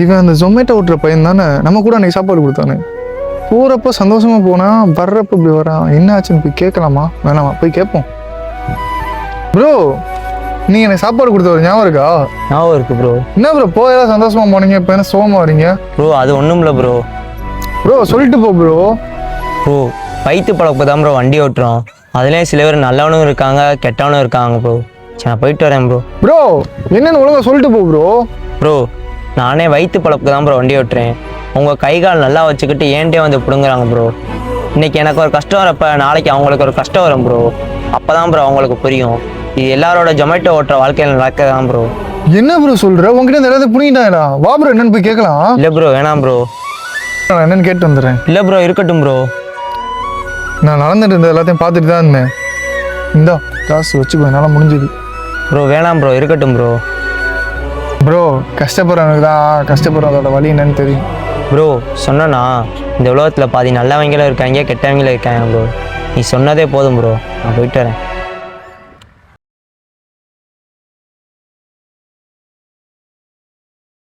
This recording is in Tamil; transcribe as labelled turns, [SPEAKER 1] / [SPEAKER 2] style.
[SPEAKER 1] இவன் அந்த ஜொமேட்டோ ஓட்டுற பையன் தானே நம்ம கூட அன்னைக்கு சாப்பாடு கொடுத்தானே. போகிறப்ப சந்தோஷமா போனா, வர்றப்ப இப்படி வரான். என்ன ஆச்சுன்னு போய் கேட்கலாமா வேணாமா? போய் கேட்போம். ப்ரோ, நீங்க எனக்கு சாப்பாடு கொடுத்தவர் ஞாபகம் இருக்கா?
[SPEAKER 2] ஞாபகம் இருக்கு ப்ரோ.
[SPEAKER 1] என்ன ப்ரோ போயெல்லாம் சந்தோஷமா போனீங்க, இப்போ என்ன சோகமா வரீங்க?
[SPEAKER 2] ப்ரோ அது ஒன்றும் இல்லை ப்ரோ.
[SPEAKER 1] ப்ரோ சொல்லிட்டு போ ப்ரோ.
[SPEAKER 2] ப்ரோ வயிற்று பழப்பு தான் ப்ரோ வண்டி ஓட்டுறோம். அதுலேயும் சில பேர் நல்லவனும் இருக்காங்க கெட்டவனும் இருக்காங்க ப்ரோ. சரி நான் போயிட்டு வரேன் ப்ரோ.
[SPEAKER 1] ப்ரோ என்னன்னு ஒழுங்கா சொல்லிட்டு போ ப்ரோ.
[SPEAKER 2] ப்ரோ நானே வயிற்று பழப்புக்கு தான் ப்ரோ வண்டி ஓட்டுறேன். உங்கள் கை கால் நல்லா வச்சுக்கிட்டு ஏன்ட்டே வந்து பிடுங்குறாங்க ப்ரோ. இன்னைக்கு எனக்கு ஒரு கஷ்டம் வரப்ப நாளைக்கு அவங்களுக்கு ஒரு கஷ்டம் வரும் ப்ரோ. அப்போ தான் ப்ரோ அவங்களுக்கு புரியும். இது எல்லாரோட ஜொமேட்டோ ஓட்டுற வாழ்க்கையில் நடக்கதான் ப்ரோ.
[SPEAKER 1] என்ன ப்ரோ சொல்ற? உங்ககிட்ட இந்த எல்லாத்தையும் புரிஞ்சுட்டாடா. வா ப்ரோ என்னன்னு போய் கேட்கலாம்.
[SPEAKER 2] இல்லை ப்ரோ வேணாம் ப்ரோ.
[SPEAKER 1] நான் என்னன்னு கேட்டு வந்துடுறேன்.
[SPEAKER 2] இல்லை ப்ரோ இருக்கட்டும் ப்ரோ.
[SPEAKER 1] நான் நடந்துட்டு இருந்த எல்லாத்தையும் பார்த்துட்டு தான் இருந்தேன். இந்தா காசு வச்சுக்கோ, என்னால் முடிஞ்சது.
[SPEAKER 2] ப்ரோ வேணாம் ப்ரோ இருக்கட்டும் ப்ரோ.
[SPEAKER 1] ப்ரோ கஷ்டப்படுறவனுக்கு தான் கஷ்டப்படுறதோட வழி என்னன்னு தெரியும்.
[SPEAKER 2] ப்ரோ சொன்னா இந்த உலகத்தில் பாதி நல்லவங்களும் இருக்காங்க கெட்டவங்களும் இருக்காங்க ப்ரோ. நீ சொன்னதே போதும் ப்ரோ. நான் போயிட்டு வரேன்.